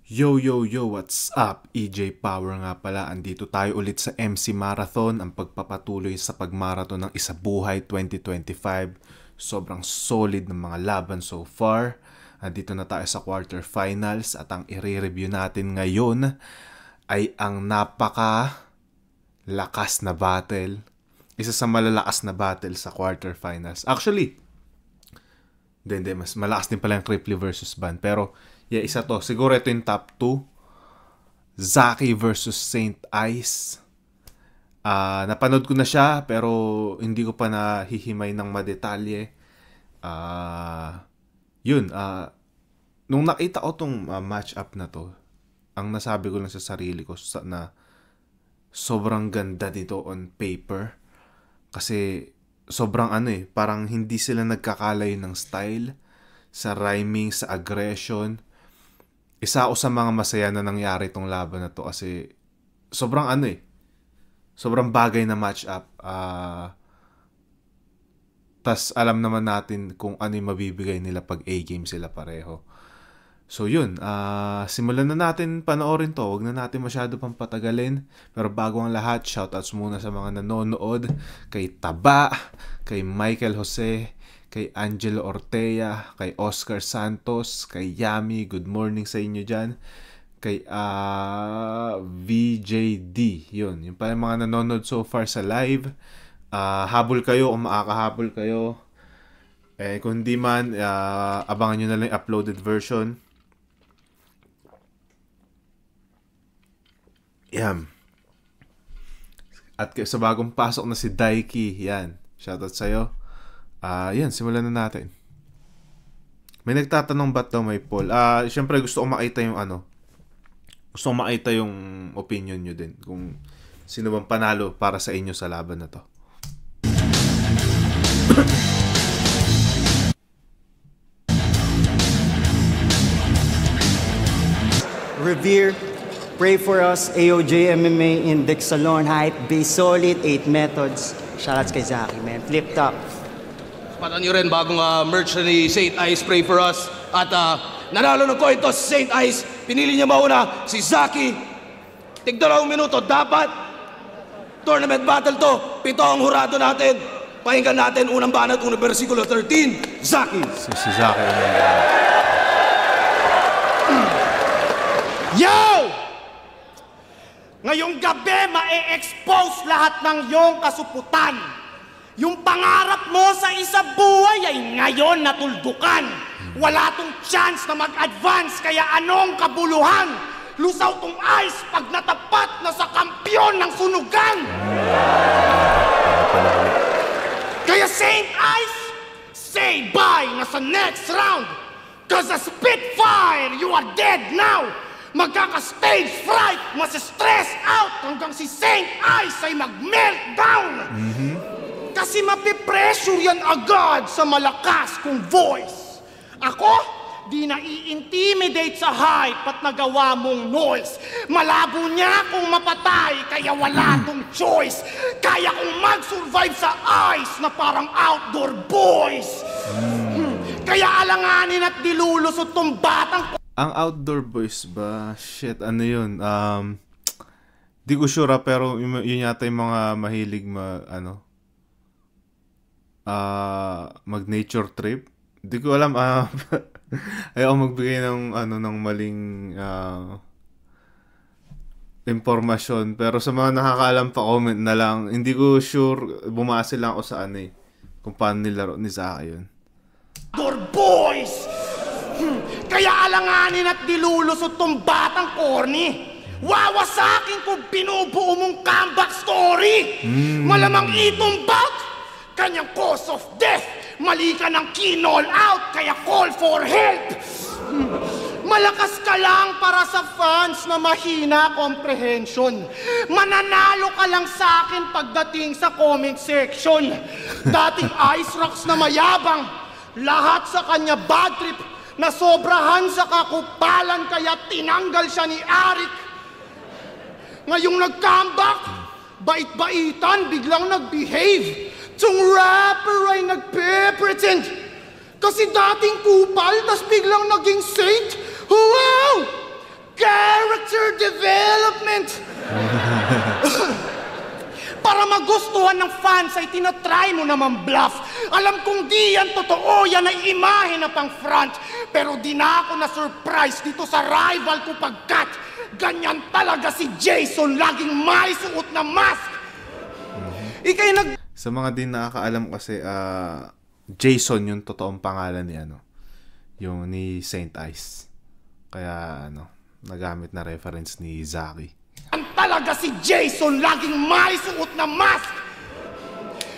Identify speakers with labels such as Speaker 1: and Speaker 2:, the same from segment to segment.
Speaker 1: Yo, yo, yo, what's up? EJ Power nga pala. Andito tayo ulit sa MC Marathon, ang pagpapatuloy sa pagmarathon ng Isabuhay 2025. Sobrang solid ng mga laban so far. Andito na tayo sa quarterfinals at ang i-review natin ngayon ay ang napaka-lakas na battle. Isa sa malalakas na battle sa quarterfinals. Actually, hindi, mas malakas din pala yung Cripply versus Ban. Pero, yeah, isa to. Siguro ito yung top 2. Zaki versus Saint Ice. Napanood ko na siya, pero hindi ko pa nahihimay ng madetalye. Nung nakita ko tong match-up na to, ang nasabi ko lang sa sarili ko na sobrang ganda dito on paper. Kasi sobrang parang hindi sila nagkakalayo ng style, sa rhyming, sa aggression. Isa ako sa mga masaya na nangyari tong laban na to kasi sobrang sobrang bagay na match-up. Tas alam naman natin kung ano yung mabibigay nila pag A-game sila pareho. So yun, simulan na natin panoorin to. Huwag na natin masyado pang patagalin. Pero bago ang lahat, shoutouts muna sa mga nanonood. Kay Taba, kay Michael Jose, kay Angelo Ortega, kay Oscar Santos, kay Yami, good morning sa inyo dyan. Kay VJD, yun. Yung pa yung mga nanonood so far sa live. Habol kayo kung makakahabol kayo. Kung di man, abangan nyo na lang yung uploaded version. Yan. At sa bagong pasok na si Daiki, yan. Shoutout sa'yo. Yan, simulan na natin. May nagtatanong ba't daw may poll? Siyempre gusto ko makita yung Gusto ko makita yung opinion nyo din. Kung sino bang panalo para sa inyo sa laban na to.
Speaker 2: Revere, pray for us, AOJ MMA, Index Salon, Height, Base Solid, 8 Methods. Shoutouts kay Zaki, man. Flip top.
Speaker 3: Patan nyo rin bagong merch ni Saint Ice, pray for us. At nanalo ng coin toss si Saint Ice. Pinili niya mauna si Zaki. Tig 2 minuto. Dapat tournament battle to. 7 ang hurado natin. Pakinggan natin unang banat, unang versikulo 13. Zaki.
Speaker 1: Si Zaki.
Speaker 4: Yo! Ngayong gabi, ma-expose lahat ng iyong kasuputan. Yung pangarap mo sa isabuhay ay ngayon natuldukan. Wala tong chance na mag-advance, kaya anong kabuluhan? Lusaw tong ice pag natapat na sa kampyon ng sunugan. Kaya Saint Ice, say bye na sa next round. Cause a Spitfire, you are dead now. Magkaka-stage fright, mas-stress out hanggang si Saint Ice ay mag-meltdown. Kasi mapipressure yan agad sa malakas kong voice. Ako, di na-i-intimidate sa hype at nagawa mong noise. Malabo niya akong mapatay, kaya wala tong choice. Kaya kong mag-survive sa ice na parang outdoor boys. Kaya alanganin at dilulusot tong batang...
Speaker 1: Ang outdoor boys ba? Shit, ano yun? Di ko sure pero yun yata yung mga mahilig mag-nature trip. Di ko alam, ayaw magbigay ng maling impormasyon. Pero sa mga nakakaalam pa, comment na lang. Hindi ko sure, bumase lang ako sa kung paano nilaro ni Zaki yun.
Speaker 4: Outdoor boys! Kaya alanganin at dilulusot tong batang corny. Wawasakin kung binubuo mong comeback story. Malamang itumbag kanyang cause of death. Mali ka ng kinol out, kaya call for help. Malakas ka lang para sa fans na mahina comprehension. Mananalo ka lang sa akin pagdating sa comment section. Dating Ice Rocks na mayabang, lahat sa kanya bad trip. Nasobrahan sa kakupalan kaya tinanggal siya ni Arik. Ngayong nag-comeback, bait-baitan, biglang nag-behave. Tsong rapper ay nagpe-pretend. Kasi dating kupal, tas biglang naging saint. Wow! magustuhan ng fans ay tinatry mo naman bluff. Alam kong di yan totoo, yan ay imahe na pang front. Pero di na ako na-surprise dito sa rival ko pagkat ganyan talaga si Jason, laging may suot na mask. Ika'y
Speaker 1: Sa mga din nakakaalam kasi, Jason yung totoong pangalan ni yung ni Saint Ice. Kaya nagamit na reference ni Zaki.
Speaker 4: Talaga si Jason, laging may suot na mask.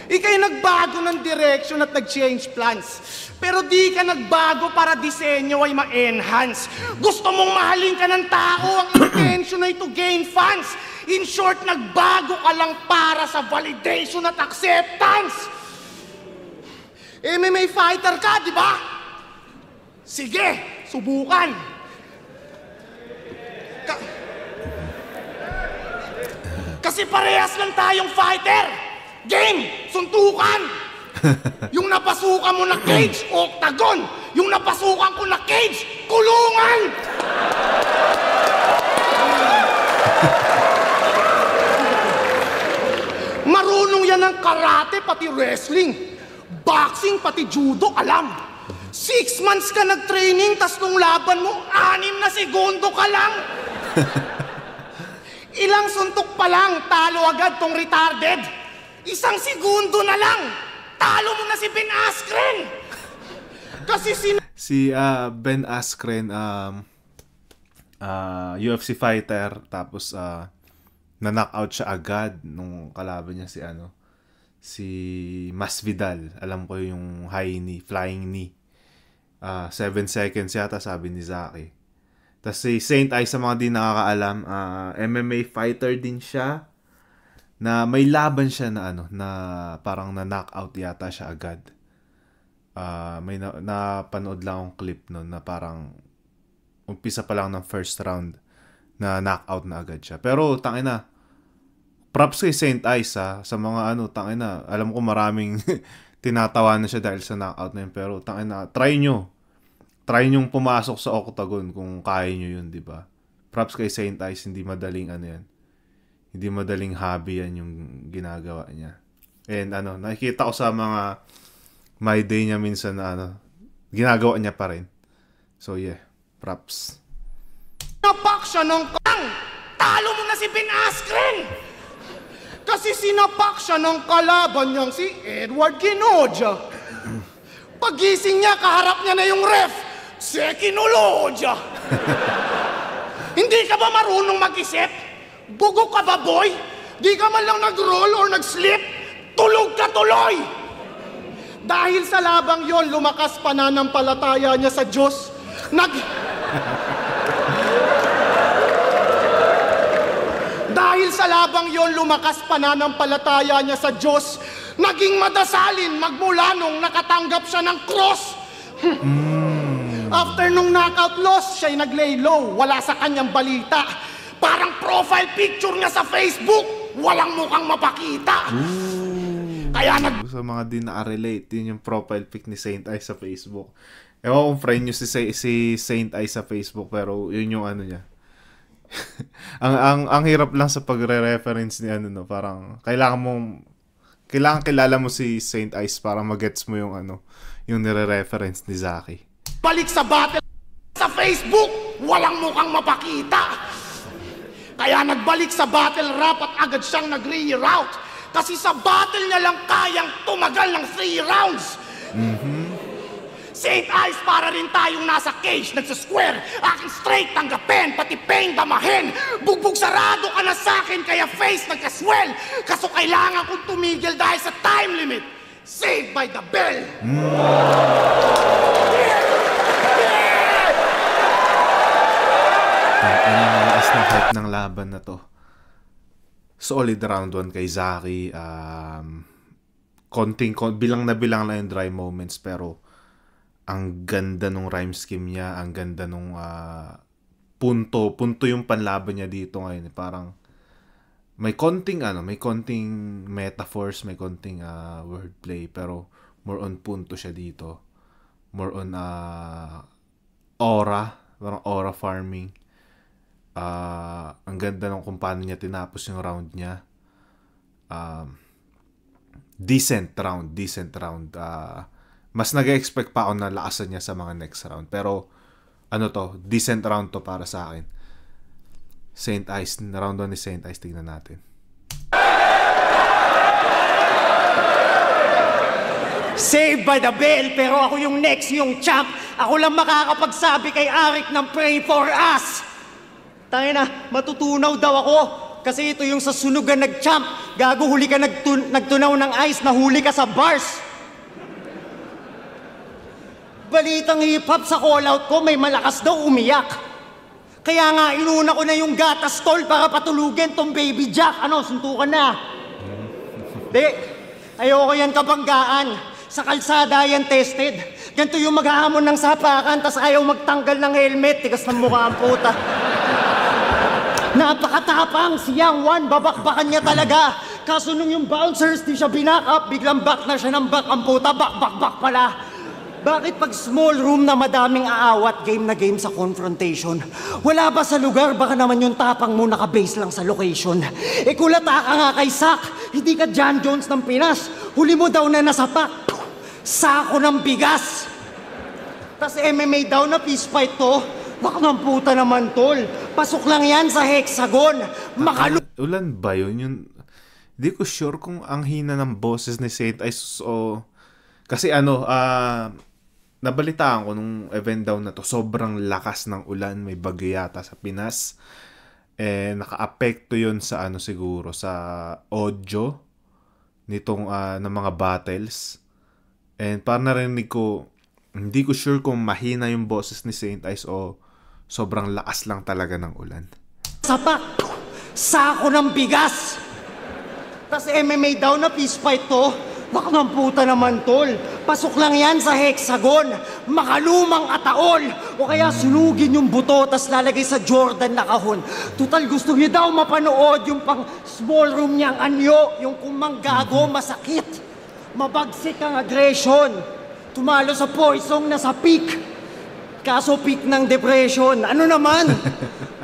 Speaker 4: Ika'y nagbago ng direction at nag-change plans. Pero di ka nagbago para disenyo ay ma-enhance. Gusto mong mahalin ka ng tao, ang intention ay to gain fans. In short, nagbago ka lang para sa validation at acceptance. MMA fighter ka, di ba? Sige, subukan. Kasi parehas lang tayong fighter. Game, suntukan. Yung napasukan mo na cage, octagon. Yung napasukan ko na cage, kulungan. Marunong yan ng karate, pati wrestling. Boxing, pati judo, alam. 6 months ka nag-training, tas nung laban mo, 6 na segundo ka lang. Ilang suntok pa lang, talo agad tong retarded. 1 segundo na lang, talo mo na si Ben Askren. Kasi
Speaker 1: si Ben Askren, UFC fighter, tapos na-knockout siya agad nung kalaban niya si Masvidal. Alam ko yung high knee, flying knee. 7 seconds yata sabi ni Zaki. Tapos si Saint Ice, sa mga di nakakaalam, MMA fighter din siya, na may laban siya na parang na-knockout yata siya agad. May napanood lang akong clip nun na parang umpisa pa lang ng first round na knockout na agad siya. Pero tangina, props kay Saint Ice sa mga tangina, alam ko maraming tinatawa na siya dahil sa knockout na yun. Pero tangina, try nyong pumasok sa octagon kung kaya nyo yun, di ba? Props kay Saint Ice, hindi madaling yan. Hindi madaling hobby yan yung ginagawa niya. And nakikita ko sa mga my day niya minsan na ginagawa niya pa rin. So yeah, props.
Speaker 4: Napak siya ng talo mo na si Ben Askren. Kasi sinapak siya ng kalaban niyang si Edward Kinoja. Pagising niya, kaharap niya na yung ref. Sekinoloja. Hindi ka ba marunong mag-isip? Bugok ka ba, boy? Di ka man lang nag-roll or nag-slip? Tulog ka tuloy! Dahil sa labang yon, lumakas pananampalataya niya sa Diyos. Dahil sa labang yon, lumakas pananampalataya niya sa Diyos. Naging madasalin magmula nung nakatanggap siya ng cross. After nung knockout loss, siya'y nag-lay low. Wala sa kanyang balita. Parang profile picture niya sa Facebook, walang mukhang mapakita. Kaya
Speaker 1: sa mga di na-relate, yun yung profile pic ni Saint Ice sa Facebook. Ewan kung friend nyo si Saint Ice sa Facebook, pero yun yung niya. ang hirap lang sa pagre-reference ni parang kailangan kilala mo si Saint Ice para magets mo yung yung nire-reference ni Zaki.
Speaker 4: Balik sa battle sa Facebook, walang mukhang mapakita. Kaya nagbalik sa battle rap at agad siyang nag-reroute. Kasi sa battle niya lang kayang tumagal ng 3 rounds. Saint Ice, para rin tayong nasa cage, nagsasquare. Aking straight tanggapin, pati pain damahin. Bugbog sarado ka na sa'kin, kaya face nagkaswell. Kaso kailangan kong tumigil dahil sa time limit. Saved by the bell.
Speaker 1: As na hype ng laban na to. Solid round 1 kay Zaki. Bilang na lang yung dry moments, pero ang ganda nung rhyme scheme niya, ang ganda nung punto yung panlaban niya dito ngayon. Parang may konting metaphors, may konting wordplay, pero more on punto siya dito. More on aura, parang aura farming. Ang ganda ng kung paano niya tinapos yung round niya. decent round. Mas nag-expect pa ako na lakasan niya sa mga next round. Pero, decent round to para sa akin. St. Ice, round 1 ni St. Ice, tingnan natin.
Speaker 4: Saved by the bell, pero ako yung next, yung champ. Ako lang makakapagsabi kay Arik ng pray for us. Tangina, matutunaw daw ako. Kasi ito yung sa sunugan nag-champ. Gago, huli ka nagtunaw ng ice, nahuli ka sa bars. Balitang hip-hop sa call-out ko, may malakas daw umiyak. Kaya nga, inuna ko na yung gatas tol para patulugin tong baby Jack. Ano, suntukan na. Di, ayoko yan kabanggaan. Sa kalsada yan tested. Ganito yung maghahamon ng sapakan, tas ayaw magtanggal ng helmet. Tigas ng mukha ang puta. Napakatapang, si Yang Wan, babakbakan niya talaga. Kaso nung yung bouncers, di siya binack up, biglang back na siya ng back ang puta, back pala. Bakit pag small room na madaming aawat, game na game sa confrontation? Wala ba sa lugar? Baka naman yung tapang mo nakabase lang sa location. Kulata ka nga kay Sak, hindi ka John Jones ng Pinas. Huli mo daw na nasapak, sako ng bigas. Tas MMA daw na peace fight to. Baka ng puta naman tol. Pasok lang yan sa hexagon.
Speaker 1: Ulan ba yun? Di ko sure kung ang hina ng boses ni St. Ice o... Kasi nabalitaan ko nung event daw na to, sobrang lakas ng ulan, may bagyo yata sa Pinas. Naka-apekto yun sa siguro, sa audio nitong ng mga battles. And parang narinig ko, hindi ko sure kung mahina yung boses ni St. Ice o sobrang lakas lang talaga ng ulan.
Speaker 4: Sapak, sako ng bigas. Tas MMA daw na peace fight to. Baka ng puta naman tol. Pasok lang yan sa hexagon. Makalumang ataol. O kaya sunugin yung buto tas lalagay sa Jordan na kahon. Total gusto niyo daw mapanood yung pang small room niyang anyo. Yung kumanggago masakit. Mabagsik ang aggression. Tumalo sa poisong na sa peak. Kaso peak ng depression. Ano naman?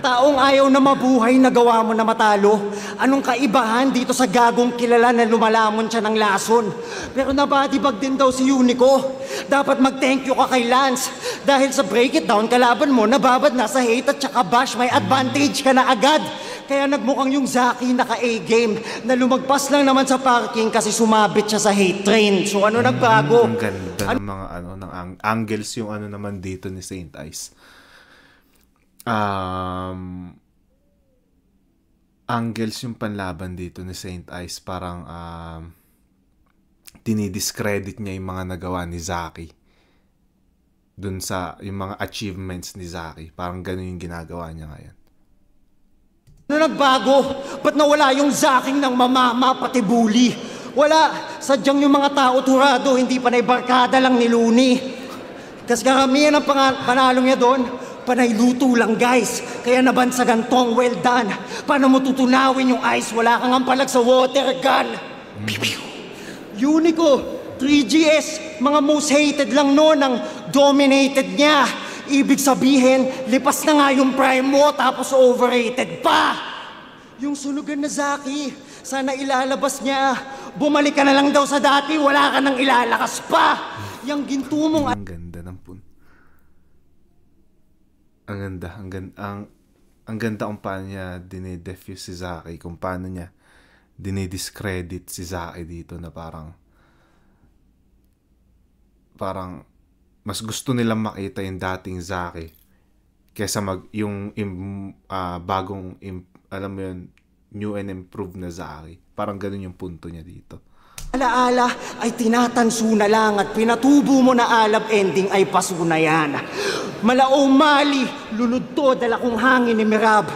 Speaker 4: Taong ayaw na mabuhay nagawa mo na matalo. Anong kaibahan dito sa gagong kilala na lumalamon siya ng lason? Pero nabadibag din daw si Unico. Dapat mag-thank you ka kay Lance. Dahil sa break it down, kalaban mo nababad na sa hate at saka bash. May advantage ka na agad. Kaya nagmukhang yung Zaki naka-A-game na lumagpas lang naman sa parking kasi sumabit siya sa hate train. So ano nagbago?
Speaker 1: Ang ganda ng mga ng angles yung naman dito ni St. Ice. Angles yung panlaban dito ni St. Ice, parang dinidiscredit niya yung mga nagawa ni Zaki dun sa yung mga achievements ni Zaki. Parang ganun yung ginagawa niya ngayon.
Speaker 4: Ano nagbago? Ba't nawala yung Zaking ng mamama pati bully? Wala. Sadyang yung mga tao turado, hindi panay barkada lang ni Looney. Kasi karamihan ng panalong niya doon, panay luto lang guys. Kaya nabansagan tong well done. Paano mo tutunawin yung ice? Wala kang ampalag sa water gun. Unico, 3GS, mga most hated lang noon ang dominated niya. Ibig sabihin, lipas na nga yung prime mo tapos overrated pa. Yung sunugan na Zaki, sana ilalabas niya. Bumalik ka na lang daw sa dati, wala ka nang ilalakas pa. Yung ginto mong...
Speaker 1: Ang ganda ng ang ganda kung paano niya dinidefuse si Zaki, kung paano niya dinidiscredit si Zaki dito na parang mas gusto nilang makita yung dating Zaki kesa bagong alam mo yun, new and improved na Zaki. Parang ganun yung punto niya dito.
Speaker 4: Alaala ay tinatanso na lang at pinatubo mo na alab ending ay paso na yan. Malao mali, lunod to, dala kong hangin ni Mirab.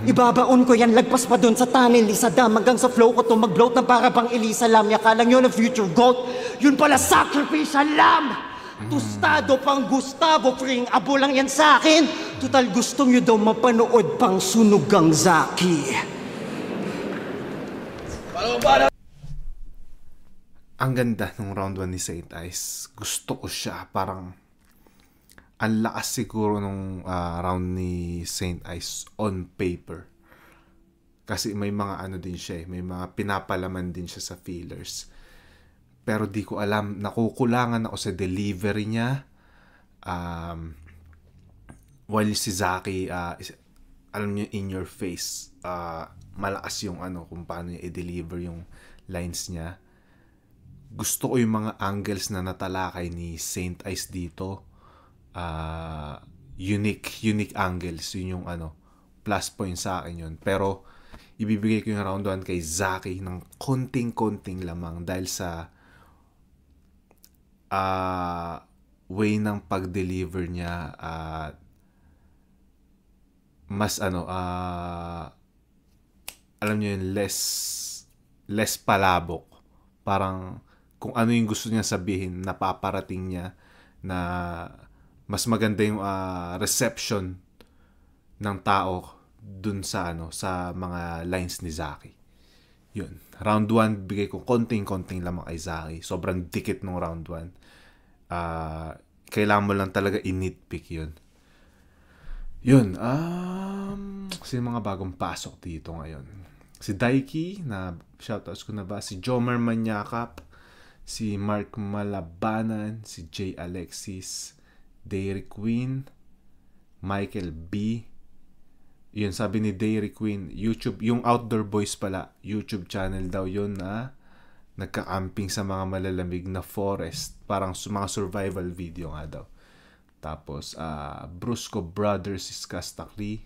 Speaker 4: Ibabaon ko yan, lagpas pa dun sa tunnel ni Saddam hanggang sa flow ko to mag-bloat na para pang Elisa Lam. Yakalang yun ang future goat, yun pala sacrificial lamb. Tostado pang Gustavo Fring, abo lang yan sa akin. Total gusto nyo daw mapanood pang sunugang Zaki.
Speaker 1: Ang ganda nung round 1 ni St. Ice. Gusto ko siya. Parang ang lakas siguro nung round ni St. Ice on paper. Kasi may mga din siya eh. May mga pinapalaman din siya sa feelers. pero di ko alam, nakukulangan ako sa delivery niya. While si Zaki, alam niyo, in your face, malakas yung kung paano niya i-deliver yung lines niya. Gusto ko yung mga angles na natalakay ni Saint Ice dito. Unique angles. Yun yung plus point sa akin yun. Pero ibibigay ko yung round 1 kay Zaki ng konting-konting lamang dahil sa way ng pag-deliver niya at mas alam niyo yun, less palabok. Parang kung ano yung gusto niya sabihin, napaparating niya na mas maganda yung reception ng tao dun sa sa mga lines ni Zaki. Yun. Round 1, bigay ko konting-konting lamang kay Zaki. Sobrang dikit nung round 1. Kailangan mo lang talaga i-nitpick yun. Yun. Sino mga bagong pasok dito ngayon? Si Daiki, na shoutouts ko na ba? Si Jomar Manyakap, si Mark Malabanan, si Jay Alexis, Dairy Queen, Michael B. Yun, sabi ni Dairy Queen, YouTube, yung Outdoor Boys pala, YouTube channel daw yun na nagka-camping sa mga malalamig na forest. Parang mga survival video nga daw. Tapos, Brusco Brothers is Kastakli,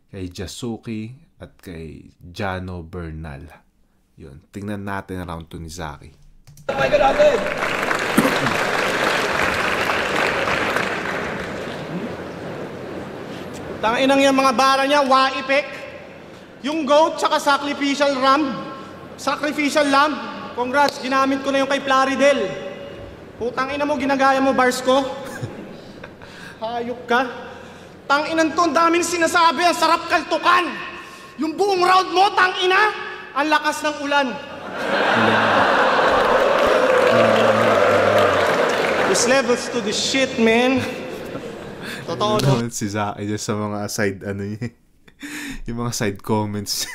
Speaker 1: kay Jasuki, at kay Jano Bernal. Yun, tingnan natin round 2 ni Zaki.
Speaker 4: Tanginang yung mga bara niya, waipek. Yung goat, tsaka sacrificial lamb. Congrats, ginamit ko na yung kay Plaridel. Putang ina mo, ginagaya mo bars ko. Hayop ka. Tanginan to, ang daming sinasabi, ang sarap kaltukan. Yung buong round mo, tangina, ang lakas ng ulan. There's levels to this shit, man. Totoo no?
Speaker 1: Si Zaki dyan sa mga side niya. Yung mga side comments.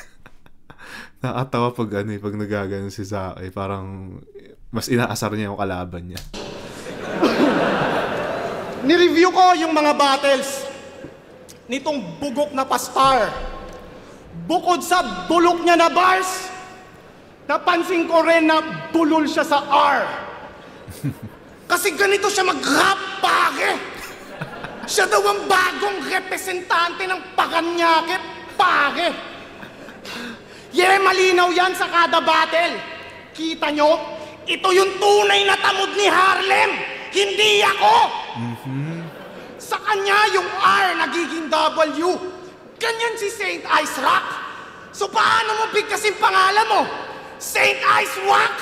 Speaker 1: Nakatawa pag pag nagagano si Zaki. Parang mas inaasar niya yung kalaban niya.
Speaker 4: Ni-review ko yung mga battles nitong bugok na pastar. Bukod sa bulok niya na bars, napansin ko rin na bulol siya sa R. Kasi ganito siya mag-rap, pare. Siya daw ang bagong representante ng Paranaque, pare. Malinaw yan sa kada battle. Kita nyo? Ito yung tunay na tamod ni Harlem. Hindi ako. Sa kanya yung R nagiging W. Ganyan si Saint Ice Rock. So paano mo bigkasin pangalan mo? Saint Ice Rock?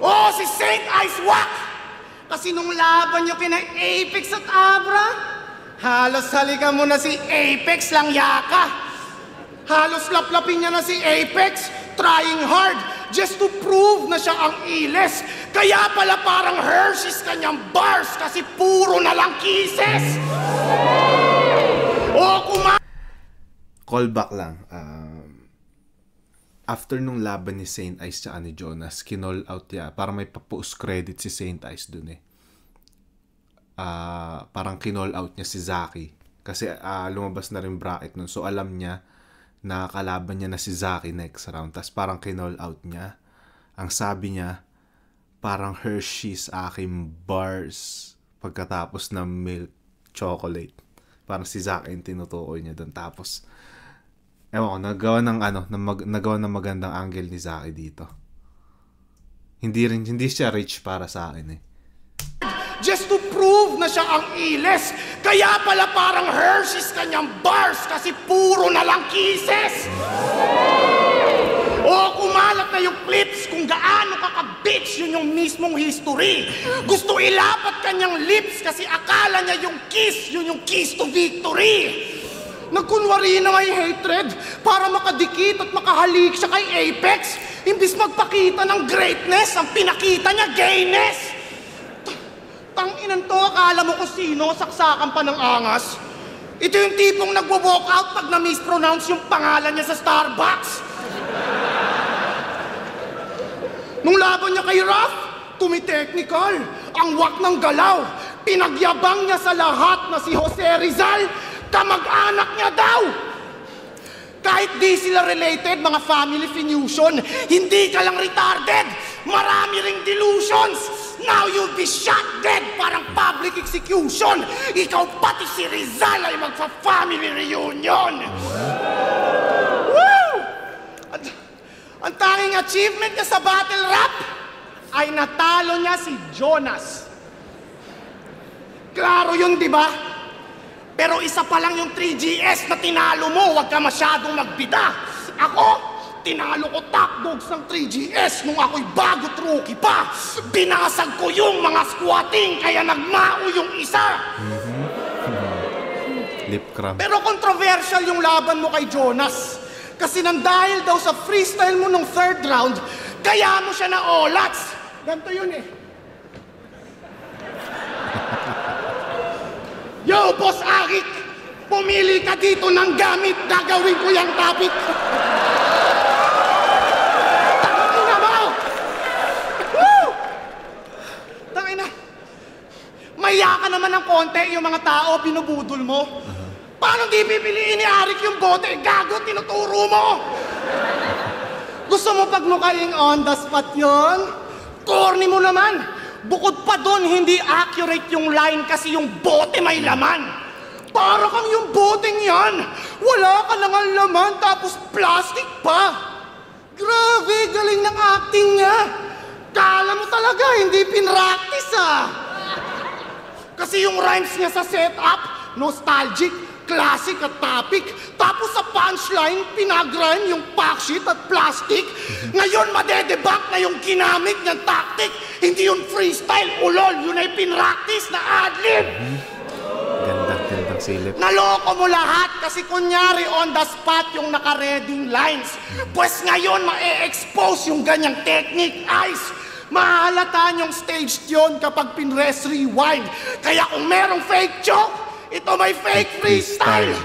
Speaker 4: Oh, si Saint Ice Rock. Kasi nung laban nyo kina Apex at Abra, halos halikan mo na si Apex lang yaka. Halos laplapin niya na si Apex, trying hard just to prove na siya ang iles. Kaya pala parang Hershey's kanyang bars kasi puro na lang kisses.
Speaker 1: Callback lang. After nung laban ni Saint Ice tsaka ni Jonas, kinall out niya. Parang may pa-post credit si Saint Ice dun parang kinall out niya si Zaki. Kasi lumabas na rin bracket nun. So alam niya na kalaban niya na si Zaki next round. Tapos parang kinall out niya. Ang sabi niya, parang Hershey's aking bars pagkatapos ng milk chocolate. Parang si Zaki yung tinutukoy niya dun. Tapos ewan ko, nagawa ng magandang angle ni Zaki dito. Hindi siya rich para sa akin
Speaker 4: Just to prove na siya ang iles. Kaya pala parang Hershey's kanyang bars kasi puro na lang kisses. Kumalat na yung clips kung gaano kaka-bitch, yun yung mismong history. Gusto ilapat kanyang lips kasi akala niya yung kiss, yun yung kiss to victory. Nagkunwari na may hatred para makadikit at makahalik siya kay Apex. Imbis magpakita ng greatness, ang pinakita niya gayness. Tanginan to, akala mo kung sino, saksakan pa ng angas. Ito yung tipong nagwo-walk out pag na-mispronounce yung pangalan niya sa Starbucks. Nung laban niya kay Raph, tumi-technical. Ang wak ng galaw. Pinagyabang niya sa lahat na si Jose Rizal, kamag-anak niya daw. Kahit di sila related, mga family fenusion, hindi ka lang retarded. Marami ring delusions. Now you'll be shot dead, parang public execution. Ikaw pati si Rizal ay magfa-family reunion. Woo! Ang tanging achievement niya sa battle rap ay natalo niya si Jonas. Klaro yun, di ba? Pero isa pa lang yung 3GS na tinalo mo, huwag ka masyadong magbida. Ako, tinalo ko top dogs ng 3GS nung ako'y bago't rookie pa. Binasag ko yung mga squatting, kaya nagmao yung isa.
Speaker 1: Lip cramp.
Speaker 4: Pero controversial yung laban mo kay Jonas. Kasi nang dahil daw sa freestyle mo nung third round, kaya mo siya na olats. Ganto yun eh. Yo, Boss Arik! Pumili ka dito ng gamit, gagawin ko yung topic. Tangina mo! Woo! Tangina. Maya ka naman ng konti yung mga tao, binubudol mo. Paano di pipiliin ni Arik yung bote? Gago, tinuturo mo! Gusto mo pagmukaing on the spot yun? Corny mo naman! Bukod pa doon, hindi accurate yung line kasi yung bote may laman. Para kang yung boteng yan. Wala ka lang ang laman tapos plastic pa. Grabe, galing ng acting niya. Kala mo talaga, hindi pinractice ah. Kasi yung rhymes niya sa setup, nostalgic, classic at topic. Tapos sa punchline, pinag-rhyme yung pack sheet at plastic. Ngayon, madedebunk na yung ginamit niyang tactic. Hindi yung freestyle, ulol. Yun ay pinractice na adlib.
Speaker 1: Gandang silip.
Speaker 4: Naloko mo lahat kasi kunyari on the spot yung naka-reading lines. Pues ngayon, ma-expose yung ganyang technique, Ice. Mahalata niyong staged yun kapag pinrest rewind. Kaya kung merong fake joke, ito may fake freestyle.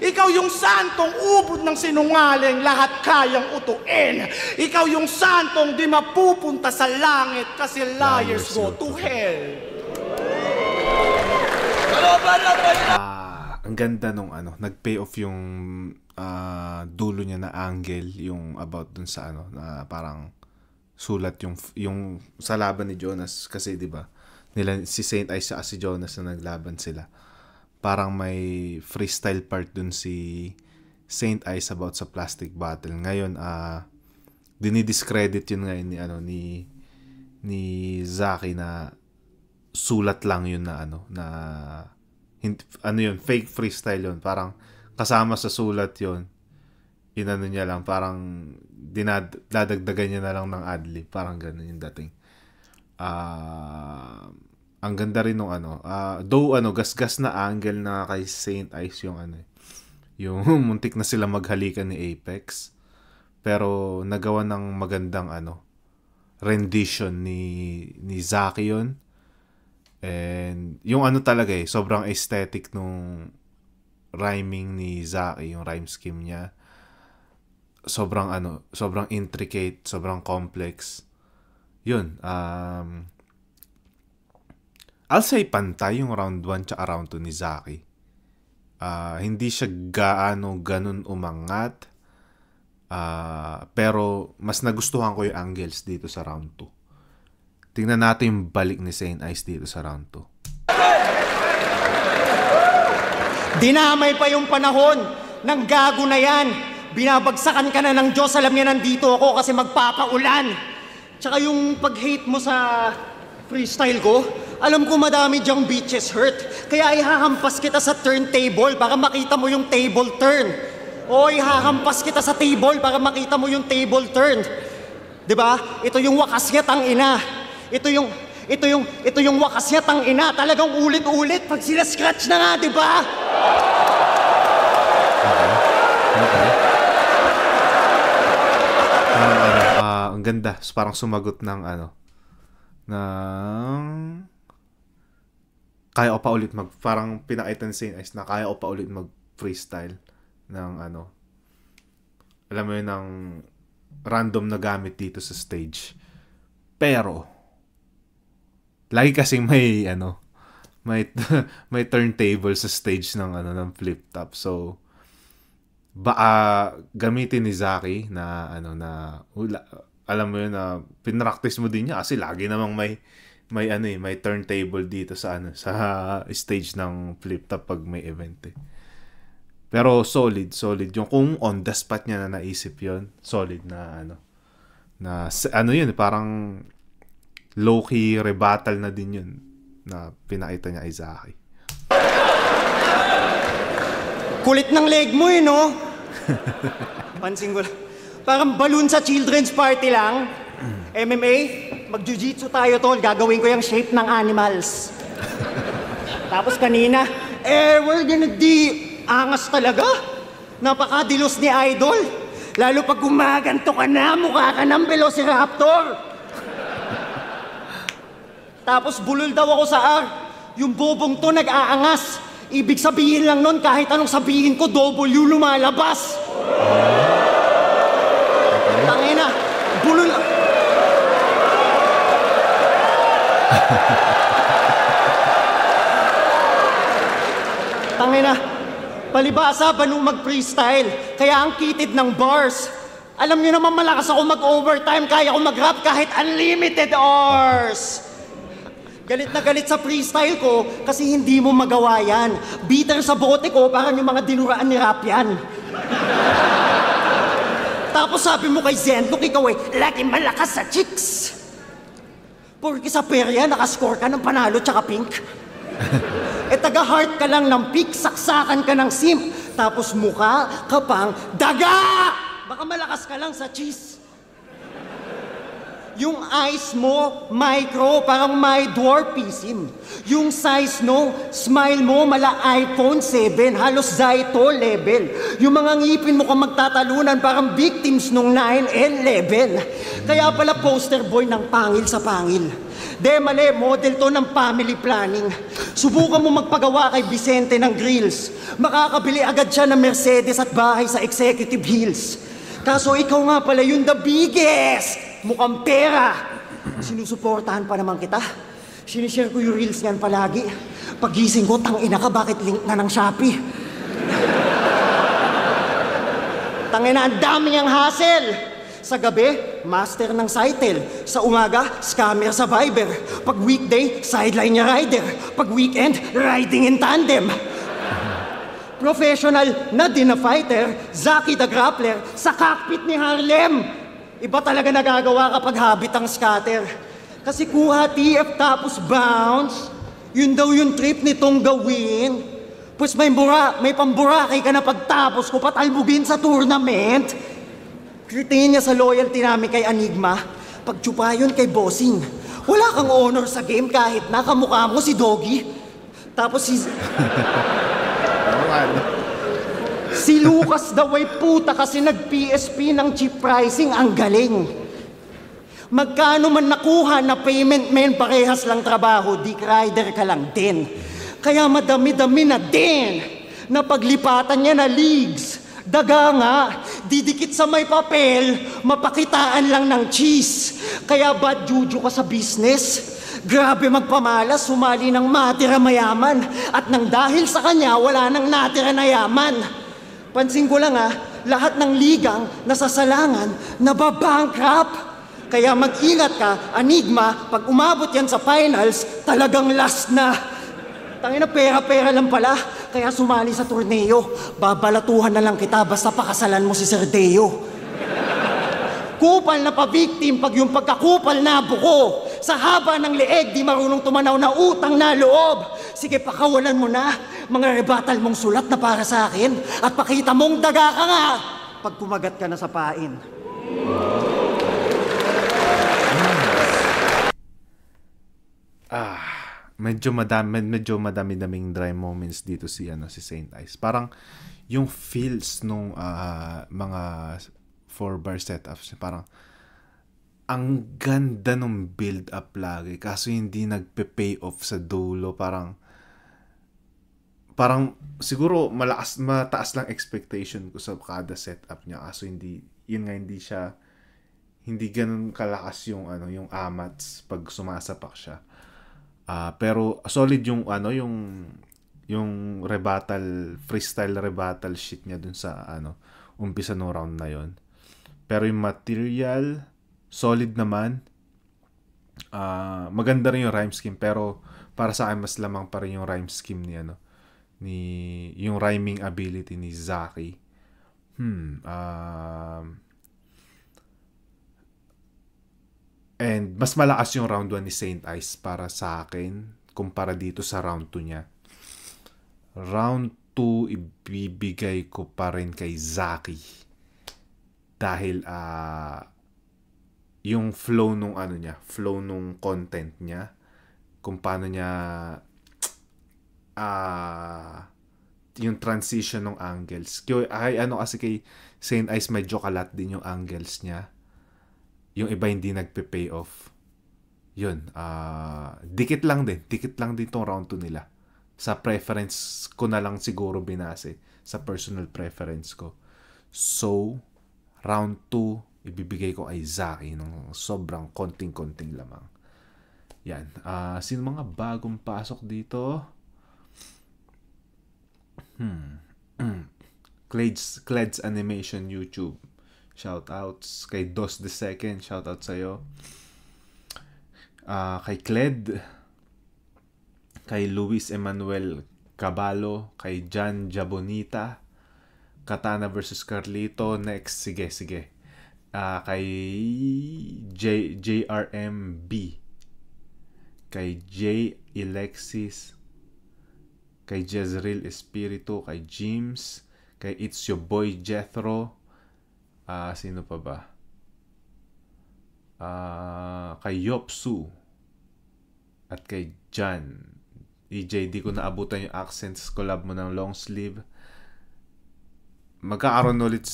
Speaker 4: Ikaw yung santong ubod ng sinungaling, lahat kayang utuin. Ikaw yung santong di mapupunta sa langit kasi liars go to hell.
Speaker 1: Ang ganda nung nag-pay off yung dulo niya na angle, yung about dun sa na parang sulat yung sa laban ni Jonas kasi 'di ba? Nila si Saint Ice at si Jonas na naglaban sila. Parang may freestyle part dun si Saint Ice about sa plastic bottle. Ngayon dinidiscredit yun ngayon ni Zaki na sulat lang yun na yun, fake freestyle yun. Parang kasama sa sulat yun. Inano niya lang, parang dadagdagan niya na lang ng adlib. Parang ganun yung dating. Ang ganda rin nung though gasgas na angle na kay Saint Ice yung yung muntik na sila maghalikan ni Apex, pero nagawa ng magandang rendition ni Zaki yun. And yung talaga sobrang aesthetic nung rhyming ni Zaki, yung rhyme scheme niya. Sobrang sobrang intricate, sobrang complex. Yun, I'll say pantay yung round 1 tsaka round 2 ni Zaki. Hindi siya ganun umangat. Pero mas nagustuhan ko yung angles dito sa round 2. Tingnan natin yung balik ni Saint Ice dito sa round 2.
Speaker 2: Dinamay pa yung panahon ng gago na yan. Binabagsakan ka na ng Diyos, alam niya nandito ako kasi magpapaulan. Tsaka yung pag-hate mo sa freestyle ko, alam ko madami dyang bitches hurt. Kaya ihahampas kita sa turntable para makita mo yung table turn. O ihahampas kita sa table para makita mo yung table turn. 'Di ba? Ito yung wakas niya, tangina. Ito yung wakas niya, tangina. Talagang ulit-ulit pag sila scratch na nga, 'di ba?
Speaker 1: Ang ganda, parang sumagot ng kaya ko pa ulit parang pinakita ni Saint Ice na kaya ko pa ulit mag freestyle ng alam mo yun, ng random na gamit dito sa stage. Pero lagi kasing may may may turntable sa stage ng flip top. So baka gamitin ni Zaki na alam mo yun na pinractice mo din niya kasi lagi namang may turntable dito sa sa stage ng flip top pag may event eh. Pero solid yung kung on the spot niya na naisip yun, solid na yun, parang low-key rebuttal na din yun na pinakita niya kay Zaki.
Speaker 2: Kulit ng leg mo no? Pansin ko lang. Parang balloon sa children's party lang. MMA, mag-jiu-jitsu tayo tol. Gagawin ko yung shape ng animals. Tapos kanina, we're gonna angas talaga. Napakadilos ni Idol. Lalo pag gumaganto ka na, mukha ka ng Velociraptor. Tapos bulol daw ako sa yung bobong to nag-aangas. Ibig sabihin lang nun, kahit anong sabihin ko, W lumalabas. Tangina, bulol. Tangina, palibasa ba nung mag-freestyle? Kaya ang kitid ng bars. Alam niyo naman malakas ako mag-overtime, kaya ko mag-rap kahit unlimited hours. Galit na galit sa freestyle ko kasi hindi mo magawa yan. Bitter sa bote ko, parang yung mga dinuraan ni rap yan. Tapos sabi mo kay Zen, look ikaw laging malakas sa chicks. Porque sa perya, nakascore ka ng panalo tsaka pink. Taga-heart ka lang ng pick, saksakan ka ng simp. Tapos mukha ka pang daga! Baka malakas ka lang sa cheese. Yung eyes mo, micro, parang my dwarfism. Yung size no, smile mo, mala iPhone 7, halos Zaito level. Yung mga ngipin mo kung magtatalunan, parang victims nung 9L level. Kaya pala poster boy ng pangil sa pangil. Mali, model to ng family planning. Subukan mo magpagawa kay Vicente ng grills. Makakabili agad siya ng Mercedes at bahay sa Executive Hills. Kaso ikaw nga pala yung the biggest. Mukhang pera. Sinusuportahan pa naman kita. Sinishare ko yung reels niyan palagi. Pagising ko, tangina ka, bakit link na ng Shopee? Tangina, ang dami niyang hassle. Sa gabi, master ng Sitel. Sa umaga, scammer sa Viber. Pag weekday, sideline niya rider. Pag weekend, riding in tandem. Professional na din na fighter, Zaki the Grappler, sa cockpit ni Harlem. Iba talaga nagagawa kapag habit ang scatter. Kasi kuha TF tapos bounce, yun daw yung trip nitong gawin. Pues may pamburakay ka na pagtapos ko patalbugin sa tournament. Kritingin niya sa loyalty namin kay Enigma, pagtsupa yun kay Bossing. Wala kang honor sa game kahit nakamukha mo si Doggy. Tapos si Lucas daw ay puta kasi nag-PSP ng cheap pricing, ang galing. Magkano man nakuha na payment, men, parehas lang trabaho, dick rider ka lang din. Kaya madami-dami na din na paglipatan niya na leagues. Daga nga, didikit sa may papel, mapakitaan lang ng cheese. Kaya bad juju ka sa business. Grabe magpamalas, sumali ng matira mayaman. At nang dahil sa kanya, wala nang natira na yaman. Pansin ko lang lahat ng ligang nasasalangan, nababankrupt. Kaya mag-ingat ka, Enigma, pag umabot yan sa finals, talagang last na. Tangina, pera-pera lang pala, kaya sumali sa torneo. Babalatuhan na lang kita basta pakasalan mo si Sir Deo. Kupal na pa-victim pag yung pagkakupal na buko. Sa haba ng leeg, di marunong tumanaw na utang na loob. Sige, pakawalan mo na mga rebatal mong sulat na para sa akin at pakita mong daga ka nga pag kumagat ka na sa pain.
Speaker 1: Medyo madami-daming dry moments dito si Saint Ice. Parang yung feels nung mga 4-bar setups, parang ang ganda nung build up lagi kaso hindi nagpe-pay off sa dulo. Parang siguro mataas lang expectation ko sa kada setup niya kaso hindi siya hindi ganun kalakas yung yung amats pag sumasapak siya. Pero solid yung yung freestyle rebuttal shit niya dun sa umpisa no round na yon. Pero yung material solid naman. Maganda rin yung rhyme scheme, pero para sa akin mas lamang pa rin yung rhyme scheme ni yung rhyming ability ni Zaki. And mas malakas yung round 1 ni Saint Ice para sa akin kumpara dito sa round 2 niya. Round 2 ibibigay ko pa rin kay Zaki. Dahil yung flow nung flow nung content niya, kung paano niya yung transition ng angles. Kasi kay Saint Ice medyo kalat din yung angles niya. Yung iba hindi nagpe-pay off. Yun, dikit lang din tong round 2 nila. Sa preference ko na lang siguro binase, sa personal preference ko. So, round 2 ibibigay ko ay Zaki ng sobrang konting-konting lamang. Yan. Sino mga bagong pasok dito? Cled's Animation YouTube. Shoutouts kay Dos the Second. Shoutout sa'yo. Kay Cled. Kay Luis Emmanuel Caballo. Kay Jan Jabonita. Katana versus Carlito. Next. Sige. Kay JRMB. Kay J. Alexis. Kay Jezreel Espiritu. Kay James. Kay It's Your Boy Jethro. Sino pa ba? Kay Yopsu. At kay Jan. EJ, di ko naabutan yung accents collab mo ng long sleeve. Magkakaroon ulit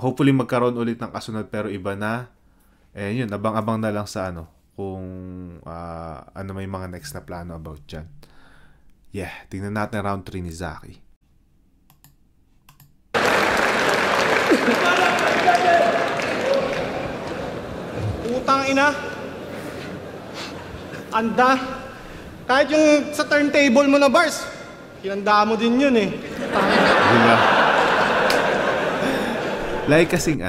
Speaker 1: hopefully magkaroon ulit ng kasunod pero iba na. Yun, abang-abang na lang sa kung may mga next na plano about dyan. Yeah, tingnan natin round 3 ni Zaki.
Speaker 4: Utang ina. Anda. Kahit yung sa turntable mo na bars, kinanda mo din yun eh.
Speaker 1: Diba? Like kasing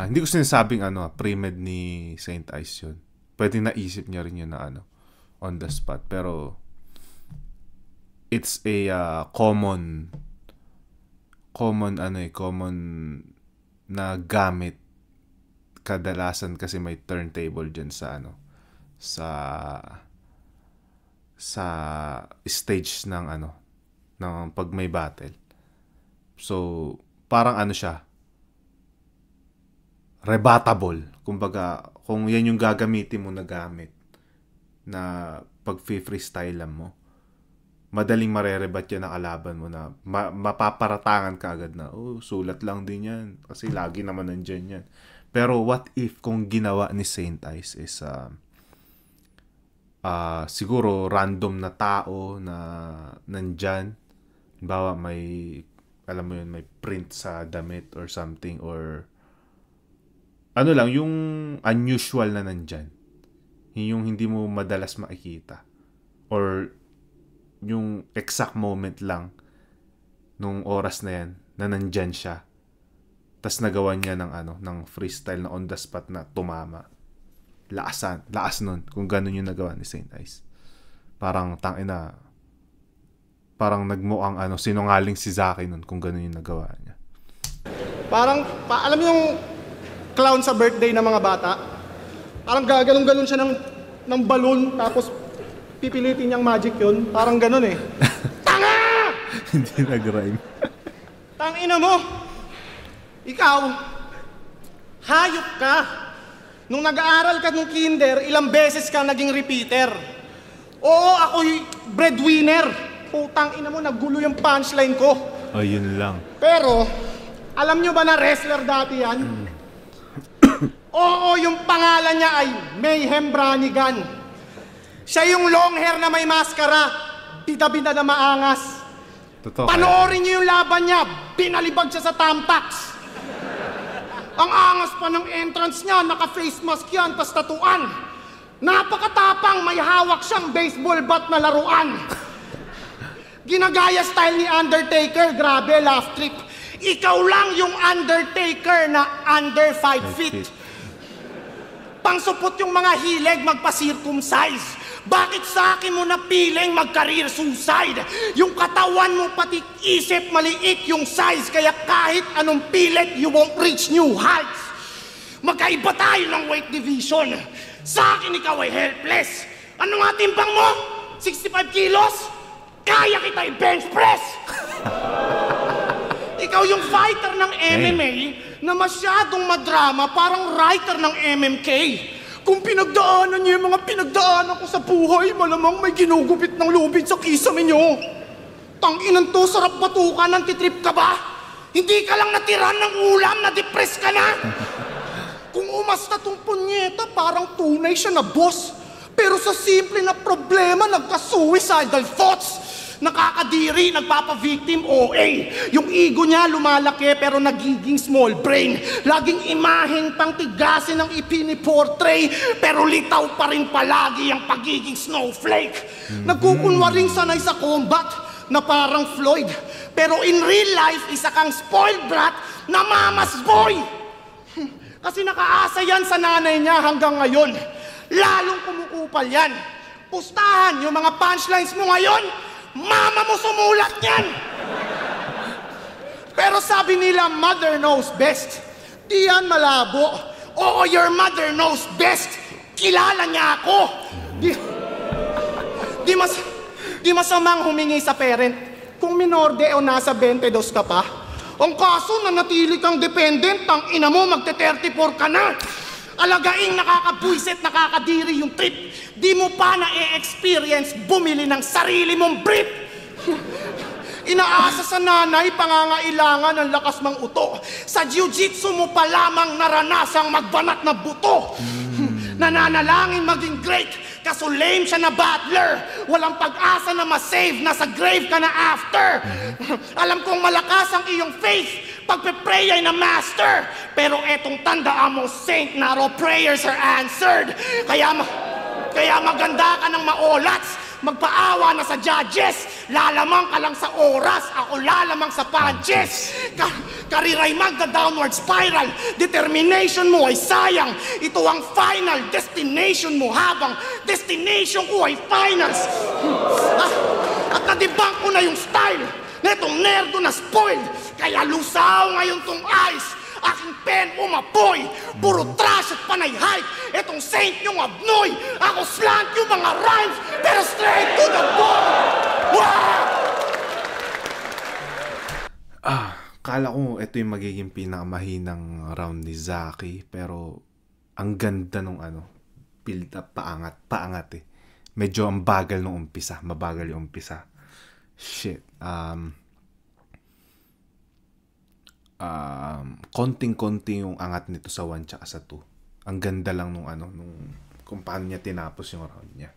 Speaker 1: hindi ko sinasabing pre-med ni Saint Ice yun. Pwede naisip niya rin yun na on the spot. Pero it's a common na gamit kadalasan kasi may turntable dyan sa sa stage ng pag may battle. So parang siya rebuttable. Kumbaga kung yan yung gagamitin mo na gamit na pag freestyle mo, madaling marerebat yan na kalaban mo na mapaparatangan ka agad na, sulat lang din yan. Kasi lagi naman nandyan yan. Pero what if kung ginawa ni Saint Ice is siguro random na tao na nandyan. Halimbawa may print sa damit or something or yung unusual na nandyan. Yung hindi mo madalas makikita. Or yung exact moment lang nung oras na yan na nandyan siya. Tas nagawa niya ng freestyle na on the spot na tumama. Lakas nun kung ganun yung nagawa ni Saint Ice. Parang parang nagmukhang sinungaling si Zaki nun kung ganun yung nagawa niya.
Speaker 4: Parang, alam mo yung clown sa birthday ng mga bata? Parang gagalong-galon siya ng balloon tapos pipilitin niyang magic yun. Parang ganun eh. Tanga!
Speaker 1: Hindi nag-rhyme.
Speaker 4: Tangina mo! Ikaw, hayop ka. Nung nag-aaral ka nung kinder, ilang beses ka naging repeater. Oo, ako'y breadwinner. Putang ina mo, naggulo yung punchline ko.
Speaker 1: Yun lang.
Speaker 4: Pero, alam nyo ba na wrestler dati yan? Oo, yung pangalan niya ay Mayhem Branigan. Siya yung long hair na may maskara, bida-bida na maangas.
Speaker 1: Totoo.
Speaker 4: Panoorin niyo yung laban niya, binalibag siya sa Tampax. Ang angas pa ng entrance niya, naka-face mask yan, tas tatuan. Napakatapang, may hawak siyang baseball bat na laruan. Ginagaya style ni Undertaker, grabe, laugh trip. Ikaw lang yung Undertaker na under 5 feet. Pangsupot yung mga hileg, magpa-circumcise. Bakit sa akin mo napiling mag-career suicide? Yung katawan mo pati isip maliit yung size, kaya kahit anong pilit, you won't reach new heights. Magkaiba tayo ng weight division. Sa akin ikaw ay helpless. Ano nga timbang mo? 65 kilos? Kaya kita i-bench press. Ikaw yung fighter ng MMA na masyadong madrama, parang writer ng MMK. Kung pinagdaanan niyo yung mga pinagdaanan ko sa buhay, malamang may ginugupit ng lubid sa kisame niyo. Tanginan to, sarap batukan, nantitrip ka ba? Hindi ka lang natiran ng ulam, na-depress ka na? Kung umasta tong punyeta, parang tunay siya na boss. Pero sa simple na problema, nagka-suicidal thoughts. Nakakadiri, nagpapa-victim, OA. Yung ego niya lumalaki pero nagiging small brain. Laging imaheng pangtigasin ang ipiniportray pero litaw pa rin palagi ang pagiging snowflake. Nagkukunwaring sanay sa combat na parang Floyd. Pero in real life, isa kang spoiled brat na mama's boy. Kasi nakaasa yan sa nanay niya hanggang ngayon. Lalong kumukupal yan. Pustahan yung mga punchlines mo ngayon. Mama mo sumulat yan! Pero sabi nila, mother knows best. Di yan malabo. Oo, your mother knows best. Kilala niya ako. Di masamang humingi sa parent kung minorde o nasa 22 ka pa. Ang kaso, nanatili kang dependent, ang ina mo, magte-34 ka na. Alagaing nakakabwisit, nakakadiri yung trip. Di mo pa na-experience bumili ng sarili mong brief. Inaasa sa nanay, pangangailangan ng lakas mang uto. Sa jiu-jitsu mo pa lamang naranasang magbanat na buto. Nananalangin maging great, kaso lame siya na battler. Walang pag-asa na masave, nasa grave ka na after. Alam kong malakas ang iyong faith, pagpe-pray ay na master. Pero etong tandaan mo, saint, not all prayers are answered. Kaya maganda ka ng maolats, magpaawa na sa judges. Lalamang ka lang sa oras, ako lalamang sa punches. Kariray magda-downward spiral, determination mo ay sayang. Ito ang final destination mo habang destination ko ay finals. At nadibang ko na yung style netong nerdo na spoiled. Kaya lusaw ngayon tong eyes. Aking pen umapoy, puro trash at panay hype. Etong saint yung abnoy, ako slant yung mga rhymes, pero straight to the point. Wow!
Speaker 1: Kala ko ito yung magiging pinakamahinang round ni Zaki, pero ang ganda nung build up, paangat eh. Medyo ang bagal nung umpisa, mabagal yung umpisa. Shit. Konting-konti yung angat nito sa 1 tsaka sa 2. Ang ganda lang nung kung paano niya tinapos yung round niya.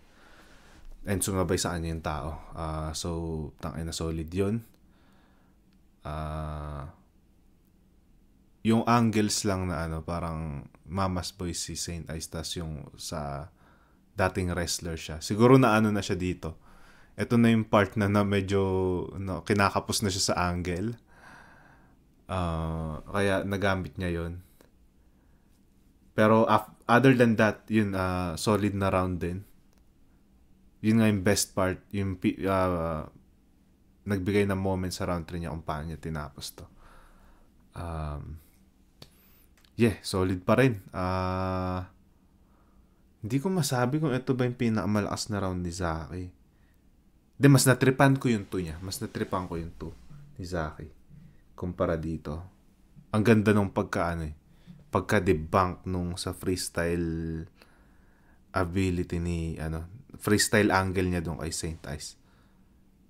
Speaker 1: And sumabay sa kanya yung tao. So, tangina solid yun. Yung angles lang na parang mama's boy si Saint Ice, tas yung sa dating wrestler siya. Siguro na na siya dito. Ito na yung part na medyo kinakapos na siya sa angle. Kaya nagamit niya yon. Pero other than that, yun solid na round din. Yun nga yung best part, yung nagbigay ng moment sa round 3 niya kung paano niya tinapos to. Solid pa rin. Hindi ko masabi kung ito ba yung pinakamalakas na round ni Zaki. Mas natripan ko yung 2 niya. Mas natripan ko yung 2 ni Zaki kumpara dito. Ang ganda nung pagka-debunk nung sa freestyle ability ni freestyle angle niya doon kay Saint Ice.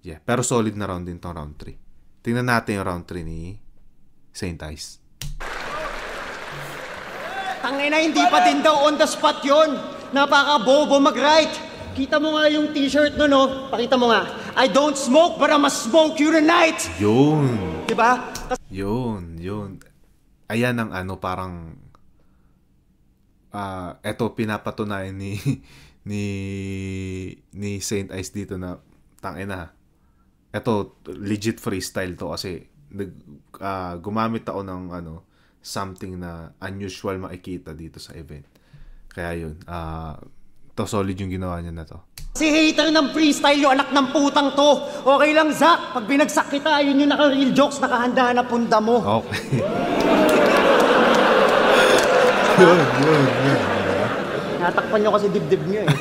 Speaker 1: Pero solid na round din tong round 3. Tingnan natin yung round 3 ni Saint Ice.
Speaker 2: Tangina, hindi pa din daw on the spot yon. Napaka-bobo mag-right. Kita mo nga yung t-shirt no, no? Pakita mo nga. I don't smoke but I'ma smoke you tonight.
Speaker 1: Yun.
Speaker 2: Diba?
Speaker 1: Yun. ayan ang ano, parang eto pinapatunayan ni ni Saint Ice dito na tangina. Eto legit freestyle to kasi gumamit ako ng ano, something na unusual makikita dito sa event. Kaya yun, to solid yung ginawa niya na to.
Speaker 2: Si hater ng freestyle, yung anak ng putang to. Okay lang, Zach. Pag binagsak kita, yun yung naka-real jokes, nakahanda na punda mo.
Speaker 1: Okay.
Speaker 2: Natakpan nyo kasi dibdib nyo eh.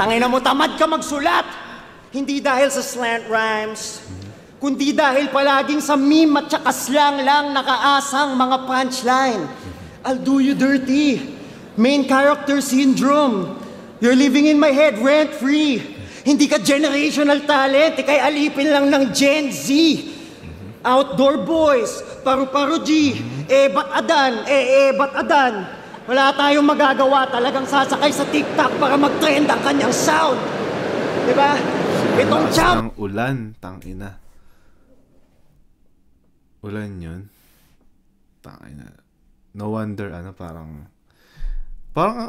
Speaker 2: Tangina mo, tamad ka magsulat. Hindi dahil sa slant rhymes, kundi dahil palaging sa meme at saka slang lang nakaasang mga punchline. I'll do you dirty. Main character syndrome. You're living in my head rent-free. Hindi ka generational talent, ikay alipin lang ng Gen Z. Outdoor boys, paru-paro G, ba't adan. Wala tayong magagawa, talagang sasakay sa TikTok para mag-trend ang kanyang sound. Diba? Itong champ...
Speaker 1: Ng ulan, tangina. Ulan yun. Tangina. No wonder, parang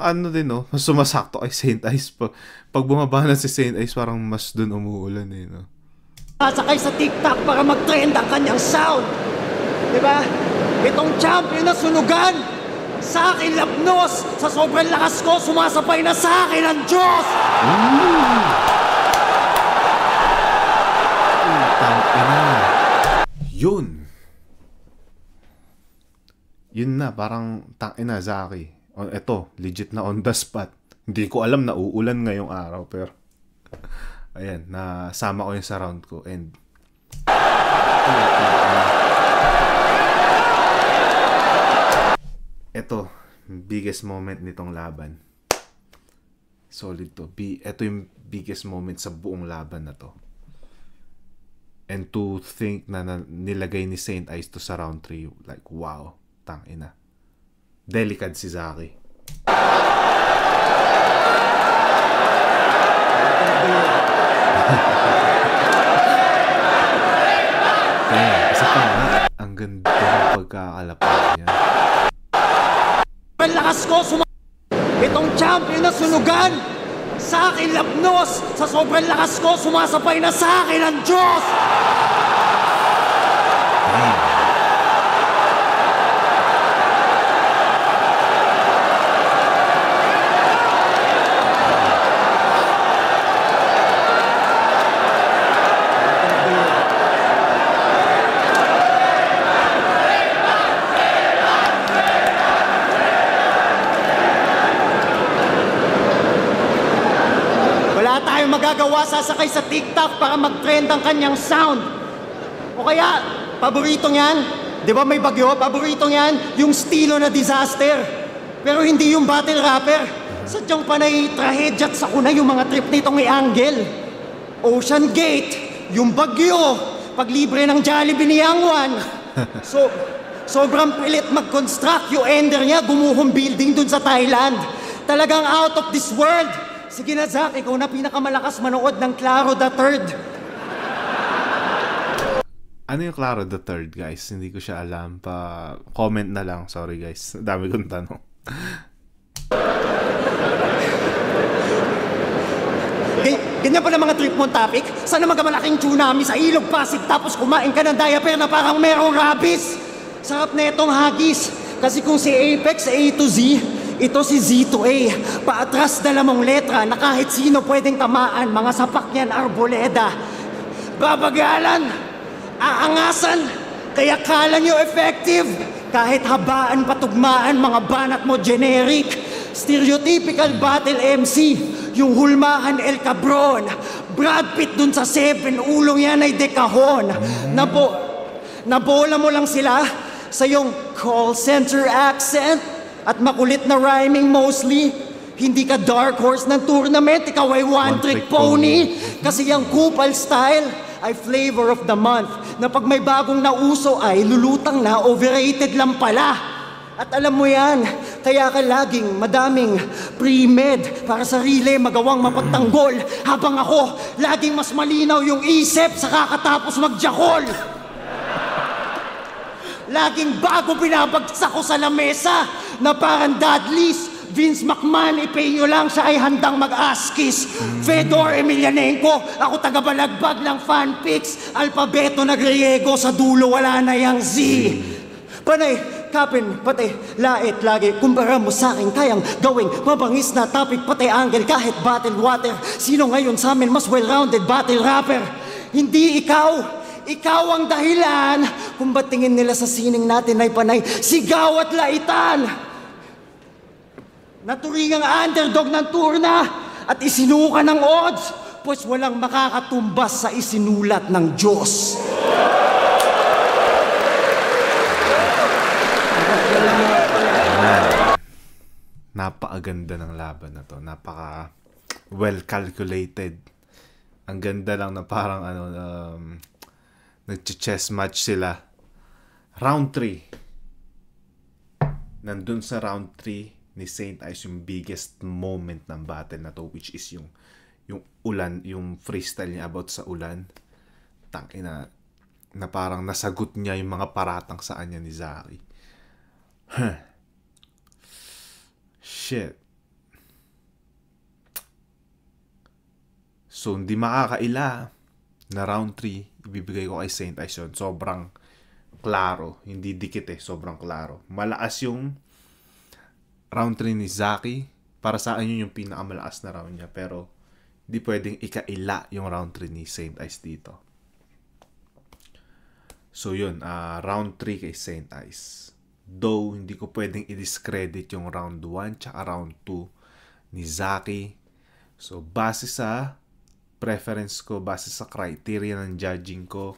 Speaker 1: ano din, no? Mas sumasakto kay Saint Ice. Pag bumaba na si Saint Ice, parang mas dun umuulan, eh, no?
Speaker 2: Sasakay sa TikTok para mag-trend ang kanyang sound. Diba? Itong champion na sunugan, sa akin lapnos, sa sobrang lakas ko, sumasabay na sa akin ang Diyos!
Speaker 1: Tangina. Yun. Yun na, parang tangina, Zaki. Eto, legit na on the spot. Hindi ko alam na uulan ngayong araw, pero ayan, nasama ko yung sa round ko and eto, biggest moment nitong laban. Solid to. Eto yung biggest moment sa buong laban na to. And to think na nilagay ni Saint Ice to sa round 3, like wow, tangina. Delicate si Zaki. Isa pa nga, ang ganda ng pagkakalapag niya.
Speaker 2: Ang lakas ko, itong champion na sunugan, sa akin lapnos, sa sobrang lakas ko, sumasabay na sa akin ang Diyos! Magagawa, sasakay sa TikTok para mag-trend ang kanyang sound. O kaya, paborito niyan, di ba may bagyo, paborito niyan, yung estilo na disaster. Pero hindi yung battle rapper. Sadyang panay trahedya at sakuna yung mga trip nitong i-angle. Ocean Gate, yung bagyo, paglibre ng Jollibee ni Yangwan. Sobrang pilit mag-construct, yung ender niya, gumuhong building dun sa Thailand. Talagang out of this world. Sige na, Zach, ikaw na pinakamalakas manood ng Claro the Third.
Speaker 1: Ano yung Claro the Third, guys? Hindi ko siya alam. Comment na lang. Sorry, guys. Dami kong tanong.
Speaker 2: Ganyan pa na mga trip mong topic? Sana magkamalaking tsunami sa Ilog Pasig tapos kumain ka ng diaper na parang merong rabies. Sarap na itong hagis. Kasi kung si Apex A to Z, ito si Z to A. Paatras na lamang letra na kahit sino pwedeng tamaan. Mga sapak niyan, arboleda. Babagalan, aangasan, kaya kala nyo effective. Kahit habaan, patugmaan, mga banat mo generic. Stereotypical battle MC, yung hulmahan El Cabron. Brad Pitt dun sa 7, ulong yan ay dekahon. Nabola mo lang sila sa yung call center accent at makulit na rhyming mostly. Hindi ka dark horse ng tournament, ikaw ay one-trick pony. Kasi yung kupal style ay flavor of the month, na pag may bagong nauso ay lulutang na, overrated lang pala. At alam mo yan, kaya ka laging madaming pre-med para sarili magawang mapagtanggol, habang ako laging mas malinaw yung isip sa kakatapos magjakol. Laging bago binabagsak ko sa lamesa na parang Dudley's. Vince McMahon, ipay nyo lang, siya ay handang mag-askis. Fedor Emelianenko, ako taga-balagbag ng fanpics. Alpabeto na griego, sa dulo wala na yang Z. Panay, Kapin, pati, lait, lagi, kumpara mo sa akin, kayang gawing mabangis na topic, pati angle, kahit bottled water. Sino ngayon sa amin mas well-rounded battle rapper? Hindi ikaw. Ikaw ang dahilan kung ba't tingin nila sa sining natin ay panay sigaw at laitan. Naturingang underdog ng turna at isinuka ng odds, pues walang makakatumbas sa isinulat ng Diyos.
Speaker 1: Napakaganda ng laban na to. Napaka well calculated. Ang ganda lang na parang nag-chess match sila. Round 3. Nandun sa round 3 ni Saint Ice yung biggest moment ng battle na to, which is yung ulan, yung freestyle niya about sa ulan. Tangina na parang nasagot niya yung mga paratang sa kanya ni Zaki. Shit. So, hindi makakaila na round 3, ibibigay ko kay Saint Ice yun. Sobrang klaro. Hindi dikit sobrang klaro. Malakas yung round 3 ni Zaki. Para sa akin yun yung pinakamalakas na round niya. Pero, hindi pwedeng ikaila yung round 3 ni Saint Ice dito. So, yun. Round 3 kay Saint Ice. Though, hindi ko pwedeng i-discredit yung round 1 tsaka round 2 ni Zaki. So, base sa preference ko, base sa criteria ng judging ko,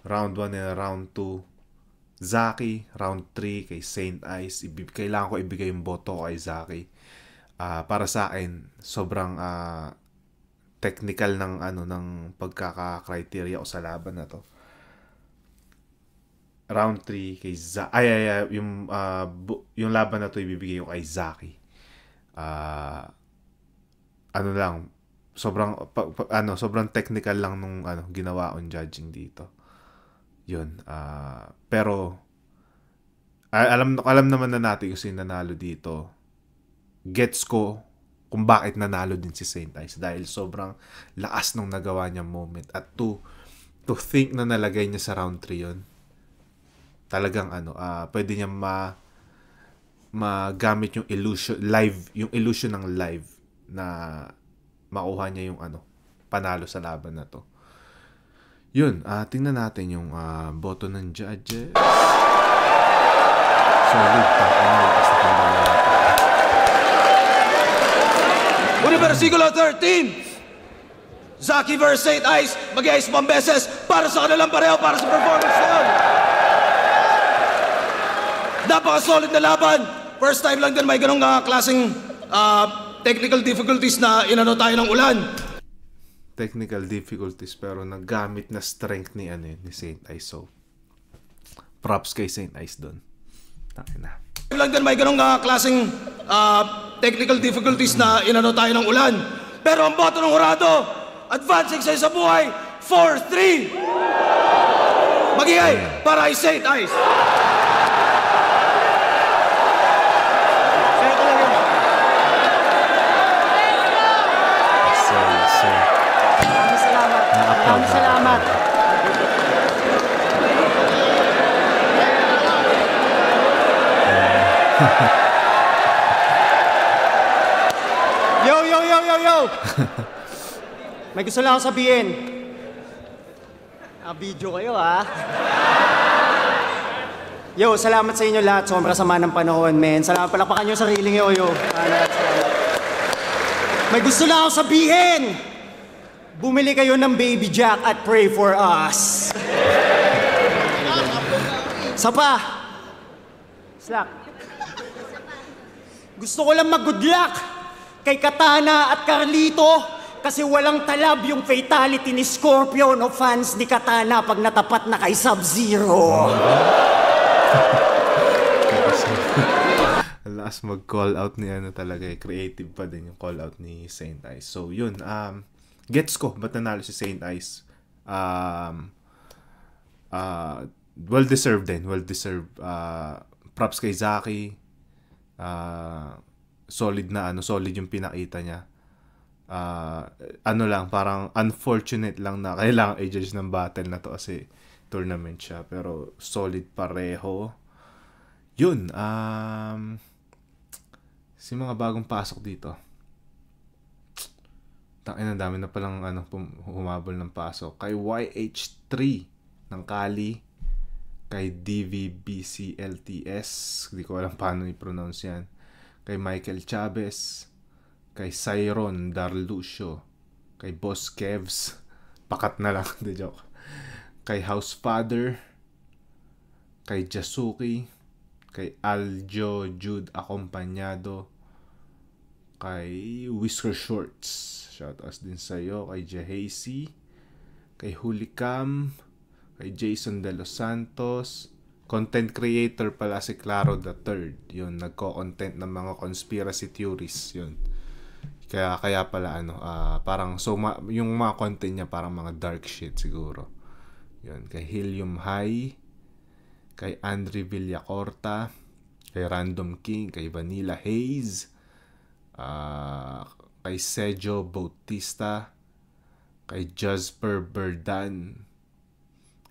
Speaker 1: round 1 and round 2, Zaki. Round 3 kay Saint Ice. Kailangan ko ibigay yung boto kay Zaki. Para sa akin, sobrang technical ng pagkaka-criteria ko sa laban na to. Round 3 kay yung laban na to ibibigay ko kay Zaki. Sobrang technical lang nung ginawa on judging dito. Yun. Pero alam naman na natin kung sino nanalo dito. Gets ko kung bakit nanalo din si Saint Ice dahil sobrang lakas nung nagawa niya moment at to think na nalagay niya sa round 3 yun. Talagang pwede niya magamit yung illusion ng live na makuha niya yung panalo sa laban na to. Yun, tingnan natin yung boto ng judges. Solid pa.
Speaker 3: Versikulo 13, Zaki vs. Saint Ice, mag-ice pang beses para sa kanilang pareho, para sa performance na yun. Napaka-solid na laban. First time lang din may ganong klaseng technical difficulties na inano tayo ng ulan.
Speaker 1: Technical difficulties pero naggamit na strength ni Saint Ice. So, props kay Saint Ice doon. Tayo na.
Speaker 3: Lang din may ganong klaseng technical difficulties na inano tayo ng ulan. Pero ang boto ng hurado, advancing sa isa buhay, 4-3. Mag-iay para kay Saint Ice.
Speaker 2: Maraming salamat. Yo! May gusto lang akong sabihin. Video kayo, Yo, salamat sa inyo lahat. Sobrang sama ng panahon, men. Salamat, palakpakan nyo yung sarili nyo, yo. May gusto lang akong sabihin. Bumili kayo ng Baby Jack at pray for us. Sapa. Slack. Gusto ko lang mag-good luck kay Katana at Carlito kasi walang talab yung fatality ni Scorpion o fans ni Katana pag natapat na kay Sub-Zero.
Speaker 1: Last mag-call out ni talaga creative pa din yung call out ni Saint Ice. So yun, gets ko ba't nanalo si Saint Ice. well-deserved din. Well-deserved. Props kay Zaki. Solid yung pinakita niya. Lang, parang unfortunate lang na kailangan i-judge ng battle na to kasi tournament siya. Pero solid pareho. Yun. Si mga bagong pasok dito. Ang dami na palang humabol ng pasok. Kay YH3 ng Kali. Kay DVBCLTS. Hindi ko alam paano i-pronounce yan. Kay Michael Chavez. Kay Cyron Darlucio. Kay Boss Kevs. Pakat na lang. The joke. Kay Housefather. Kay Jasuki. Kay Aljo Jude Acompañado. Kay Whisker Shorts. Shoutouts din sa'yo. Kay Jahasi. Kay Hulicam. Kay Jason De Los Santos. Content creator pala si Claro the Third. Yun, nagko-content ng mga conspiracy theories. Yun. Kaya pala parang yung mga content niya parang mga dark shit siguro. Yun, kay Helium High. Kay Andre Villacorta. Kay Random King. Kay Vanilla Haze. Kay Sergio Bautista. Kay Jasper Berdan.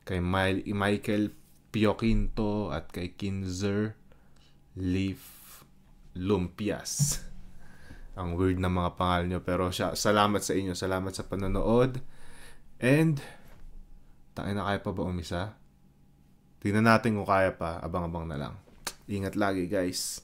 Speaker 1: Kay Michael Pioquinto at kay Kinzer Leaf Lumpias. Ang weird na mga pangalan nyo, pero salamat sa inyo, salamat sa panonood. And na kaya pa ba umisa? Tingnan natin kung kaya pa, abang-abang na lang. Ingat lagi guys.